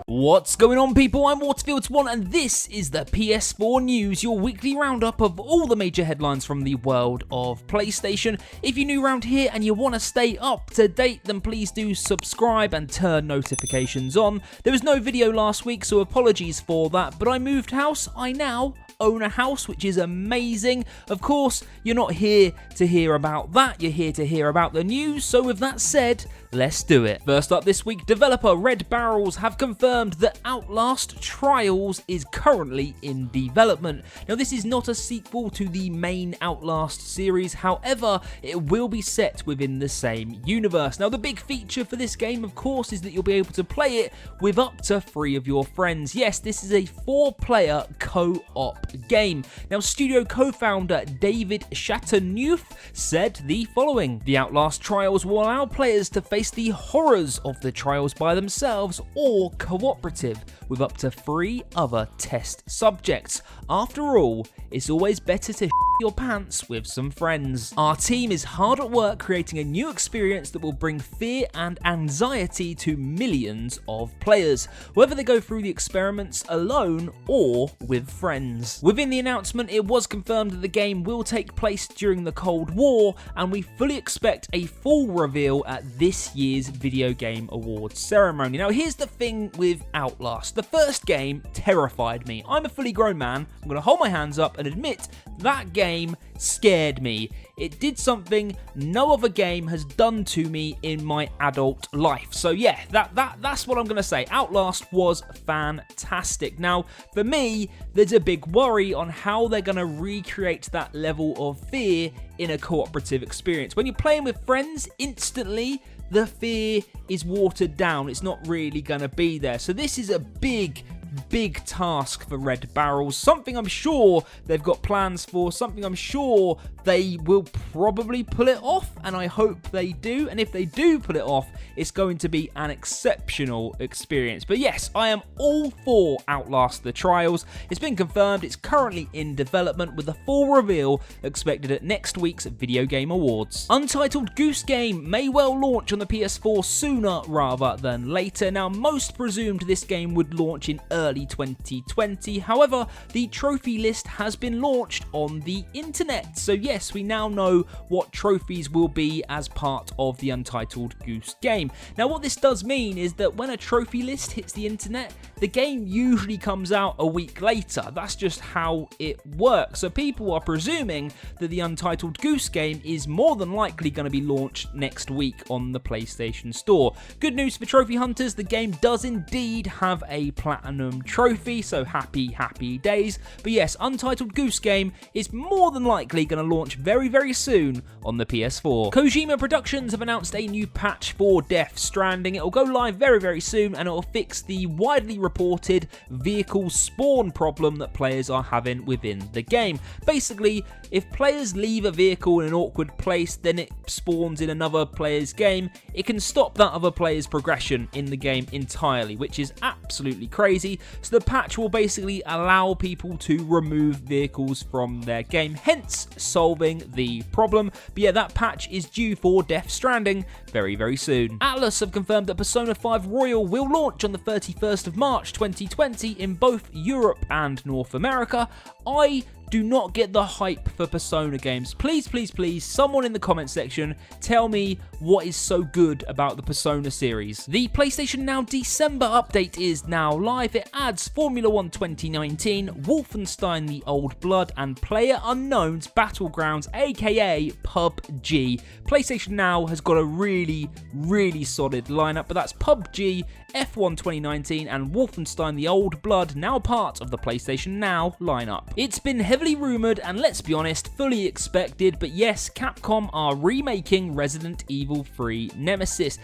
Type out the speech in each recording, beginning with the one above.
What's going on, people? I'm Waterfields1 and this is the PS4 News, your weekly roundup of all the major headlines from the world of PlayStation. If you're new around here and you want to stay up to date, then please do subscribe and turn notifications on. There was no video last week, so apologies for that, but I moved house. I now own a house, which is amazing. Of course, you're not here to hear about that, you're here to hear about the news, so with that said, let's do it. First up this week, developer Red Barrels have confirmed that Outlast Trials is currently in development. Now, this is not a sequel to the main Outlast series, however, it will be set within the same universe. Now, the big feature for this game, of course, is that you'll be able to play it with up to 3 of your friends. Yes, this is a 4-player co-op game. Now, studio co-founder David Chateauneuf said the following: "The Outlast Trials will allow players to face the horrors of the trials by themselves or cooperative with up to 3 other test subjects. After all, it's always better to your pants with some friends. Our team is hard at work creating a new experience that will bring fear and anxiety to millions of players, whether they go through the experiments alone or with friends." Within the announcement, it was confirmed that the game will take place during the Cold War, and we fully expect a full reveal at this year's Video Game Awards ceremony. Now, here's the thing with Outlast. The first game terrified me. I'm a fully grown man. I'm going to hold my hands up and admit that game scared me. It did something no other game has done to me in my adult life. So yeah, that's what I'm going to say. Outlast was fantastic. Now, for me, there's a big worry on how they're going to recreate that level of fear in a cooperative experience. When you're playing with friends, instantly the fear is watered down. It's not really going to be there. So this is a big task for Red Barrels, something I'm sure they've got plans for, something I'm sure they will probably pull it off, and I hope they do. And if they do pull it off, it's going to be an exceptional experience. But yes, I am all for Outlast the Trials. It's been confirmed it's currently in development, with a full reveal expected at next week's Video Game Awards. Untitled Goose Game may well launch on the PS4 sooner rather than later. Now, most presumed this game would launch in early 2020. However, the trophy list has been launched on the internet. So yes, we now know what trophies will be as part of the Untitled Goose Game. Now, what this does mean is that when a trophy list hits the internet, the game usually comes out a week later. That's just how it works. So people are presuming that the Untitled Goose Game is more than likely going to be launched next week on the PlayStation Store. Good news for trophy hunters, the game does indeed have a platinum trophy, so happy days. But yes, Untitled Goose Game is more than likely going to launch very soon on the PS4. Kojima Productions have announced a new patch for Death Stranding. It will go live very soon, and it will fix the widely reported vehicle spawn problem that players are having within the game. Basically, if players leave a vehicle in an awkward place, then it spawns in another player's game. It can stop that other player's progression in the game entirely, which is absolutely crazy. So the patch will basically allow people to remove vehicles from their game, hence solving the problem. But yeah, that patch is due for Death Stranding very soon. Atlus have confirmed that Persona 5 Royal will launch on the 31st of March 2020 in both Europe and North America. I do not get the hype for Persona games. Please, someone in the comment section tell me what is so good about the Persona series. The PlayStation Now December update is now live. It adds Formula 1 2019, Wolfenstein The Old Blood, and PlayerUnknown's Battlegrounds, aka PUBG. PlayStation Now has got a really solid lineup, but that's PUBG, F1 2019, and Wolfenstein The Old Blood, now part of the PlayStation Now lineup. It's been heavily rumoured and, let's be honest, fully expected, but yes, Capcom are remaking Resident Evil 3 Nemesis.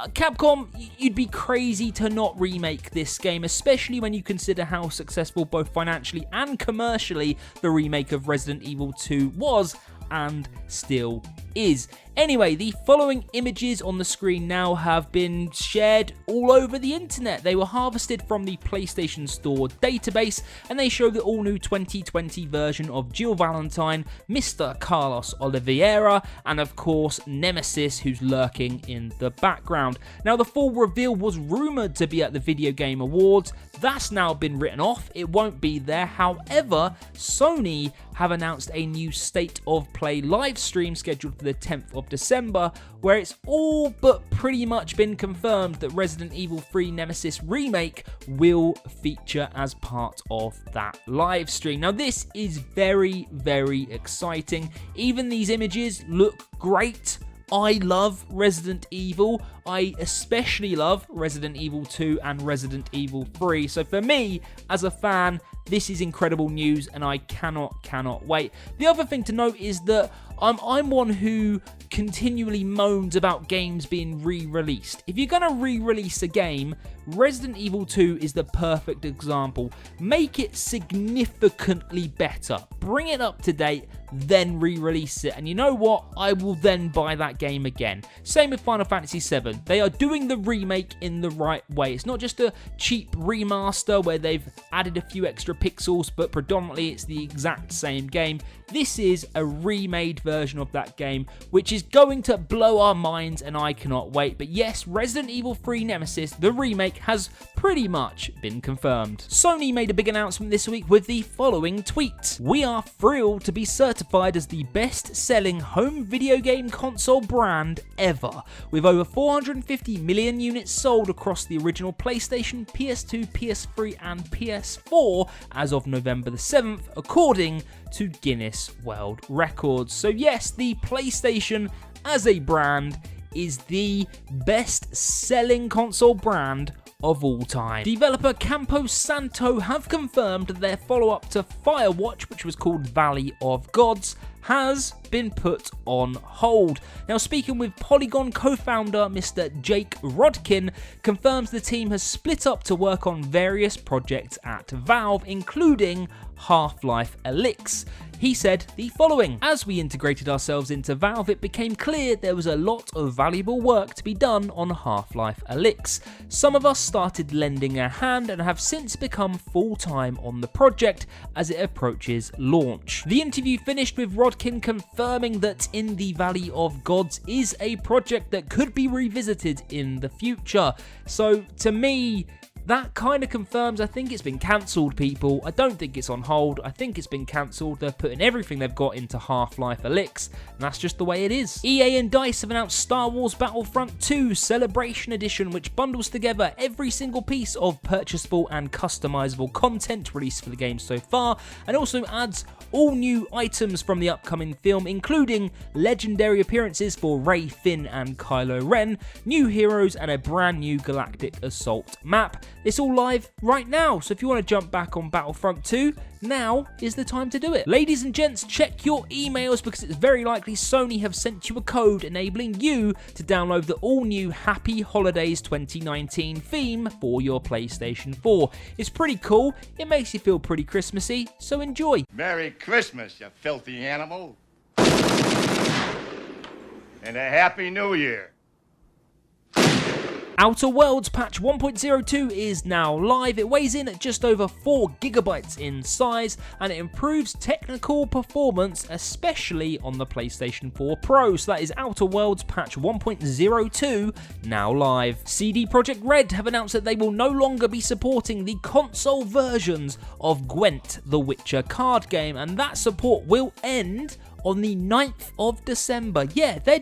Capcom, you'd be crazy to not remake this game, especially when you consider how successful both financially and commercially the remake of Resident Evil 2 was and still is. Anyway, the following images on the screen now have been shared all over the internet. They were harvested from the PlayStation Store database, and they show the all-new 2020 version of Jill Valentine, Mr. Carlos Oliveira, and of course Nemesis, who's lurking in the background. Now, the full reveal was rumoured to be at the Video Game Awards. That's now been written off. It won't be there. However, Sony have announced a new State of Play live stream scheduled for the 10th of December, where it's all but pretty much been confirmed that Resident Evil 3 Nemesis Remake will feature as part of that live stream. Now, this is very, very exciting. Even these images look great. I love Resident Evil. I especially love Resident Evil 2 and Resident Evil 3. So for me, as a fan, this is incredible news, and I cannot wait. The other thing to note is that I'm one who continually moans about games being re-released. If you're going to re-release a game, Resident Evil 2 is the perfect example. Make it significantly better. Bring it up to date, then re-release it. And you know what? I will then buy that game again. Same with Final Fantasy VII. They are doing the remake in the right way. It's not just a cheap remaster where they've added a few extra pixels, but predominantly it's the exact same game. This is a remade version of that game, which is going to blow our minds, and I cannot wait. But yes, Resident Evil 3 Nemesis, the remake, has pretty much been confirmed. Sony made a big announcement this week with the following tweet. "We are thrilled to be certified as the best-selling home video game console brand ever, with over 450 million units sold across the original PlayStation, PS2, PS3 and PS4 as of November the 7th, according to Guinness World Records." So yes, the PlayStation as a brand is the best-selling console brand of all time. Developer Campo Santo have confirmed that their follow-up to Firewatch, which was called Valley of Gods, has been put on hold. Now, speaking with Polygon co-founder Mr. Jake Rodkin, confirms the team has split up to work on various projects at Valve, including Half-Life Alyx. He said the following: "As we integrated ourselves into Valve, it became clear there was a lot of valuable work to be done on Half-Life Alyx. Some of us started lending a hand and have since become full-time on the project as it approaches launch." The interview finished with Rodkin confirming that In the Valley of Gods is a project that could be revisited in the future. So to me, that kind of confirms I think it's been cancelled, people. I don't think it's on hold. I think it's been cancelled. They're putting everything they've got into Half-Life Alyx, and that's just the way it is. EA and DICE have announced Star Wars Battlefront II Celebration Edition, which bundles together every single piece of purchasable and customizable content released for the game so far, and also adds all new items from the upcoming film, including legendary appearances for Rey, Finn and Kylo Ren, new heroes, and a brand new Galactic Assault map. It's all live right now, so if you want to jump back on Battlefront 2, now is the time to do it. Ladies and gents, check your emails because it's very likely Sony have sent you a code enabling you to download the all-new Happy Holidays 2019 theme for your PlayStation 4. It's pretty cool, it makes you feel pretty Christmassy, so enjoy. Merry Christmas, you filthy animal. And a Happy New Year. Outer Worlds patch 1.02 is now live. It weighs in at just over 4 gigabytes in size, and it improves technical performance, especially on the PlayStation 4 Pro. So that is Outer Worlds patch 1.02 now live. CD Projekt Red have announced that they will no longer be supporting the console versions of Gwent, the Witcher card game, and that support will end on the 9th of December. Yeah, they're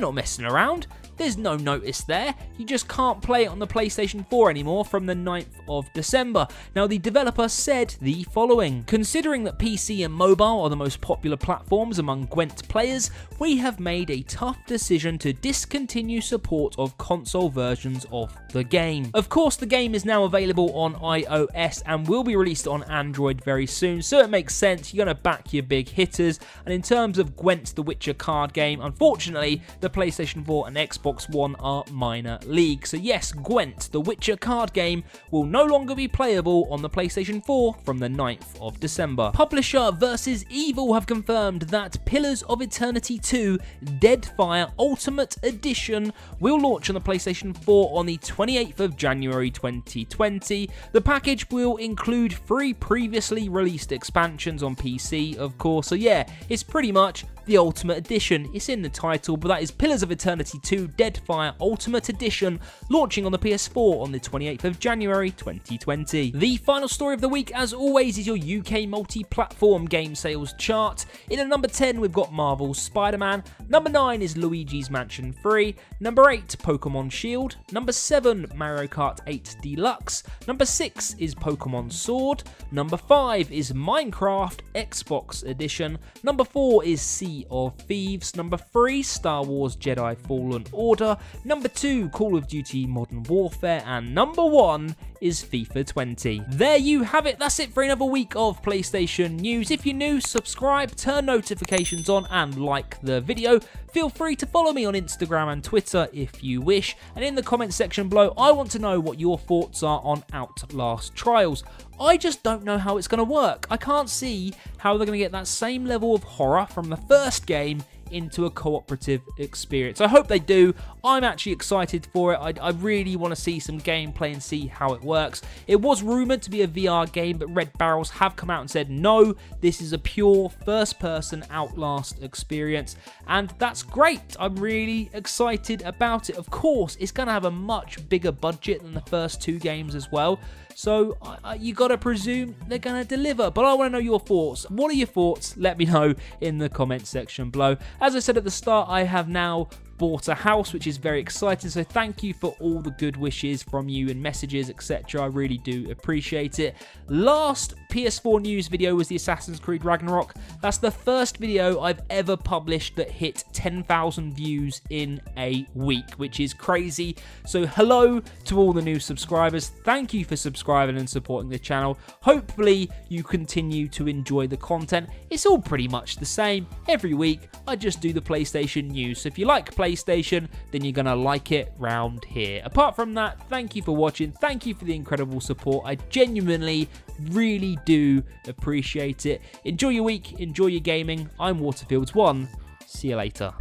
not messing around. There's no notice there. You just can't play it on the PlayStation 4 anymore from the 9th of December. Now, the developer said the following: "Considering that PC and mobile are the most popular platforms among Gwent players, we have made a tough decision to discontinue support of console versions of the game." Of course, the game is now available on iOS and will be released on Android very soon, so it makes sense. You're going to back your big hitters. And in terms of Gwent, the Witcher card game, unfortunately, the PlayStation 4 and Xbox Xbox One are minor leagues. So yes, Gwent, the Witcher card game, will no longer be playable on the PlayStation 4 from the 9th of December. Publisher vs. Evil have confirmed that Pillars of Eternity 2 Deadfire Ultimate Edition will launch on the PlayStation 4 on the 28th of January 2020. The package will include 3 previously released expansions on PC, of course. So yeah, it's pretty much the Ultimate Edition. It's in the title, but that is Pillars of Eternity 2 Deadfire Ultimate Edition, launching on the PS4 on the 28th of January 2020. The final story of the week, as always, is your UK multi-platform game sales chart. In at number 10, we've got Marvel's Spider-Man. Number 9 is Luigi's Mansion 3. Number 8, Pokemon Shield. Number 7, Mario Kart 8 Deluxe. Number 6 is Pokemon Sword. Number 5 is Minecraft Xbox Edition. Number 4 is Sea of Thieves. Number 3, Star Wars Jedi Fallen Order. Number 2, Call of Duty Modern Warfare. And number 1 is FIFA 20. There you have it. That's it for another week of PlayStation news. If you're new, subscribe, turn notifications on, and like the video. Feel free to follow me on Instagram and Twitter if you wish. And in the comment section below, I want to know what your thoughts are on Outlast Trials. I just don't know how it's going to work. I can't see how they're going to get that same level of horror from the first game into a cooperative experience. I hope they do. I'm actually excited for it. I really want to see some gameplay and see how it works. It was rumoured to be a VR game, but Red Barrels have come out and said, no, this is a pure first-person Outlast experience, and that's great. I'm really excited about it. Of course, it's going to have a much bigger budget than the first 2 games as well, so you got to presume they're going to deliver. But I want to know your thoughts. What are your thoughts? Let me know in the comment section below. As I said at the start, I have now bought a house, which is very exciting, so thank you for all the good wishes from you and messages, etc. I really do appreciate it. Last PS4 news video was the Assassin's Creed Ragnarok. That's the first video I've ever published that hit 10,000 views in a week, which is crazy. So hello to all the new subscribers. Thank you for subscribing and supporting the channel. Hopefully you continue to enjoy the content. It's all pretty much the same. Every week I just do the PlayStation news, so if you like PlayStation, then you're gonna like it round here. Apart from that, thank you for watching. Thank you for the incredible support. I genuinely really do appreciate it. Enjoy your week, enjoy your gaming. I'm Waterfields1. See you later.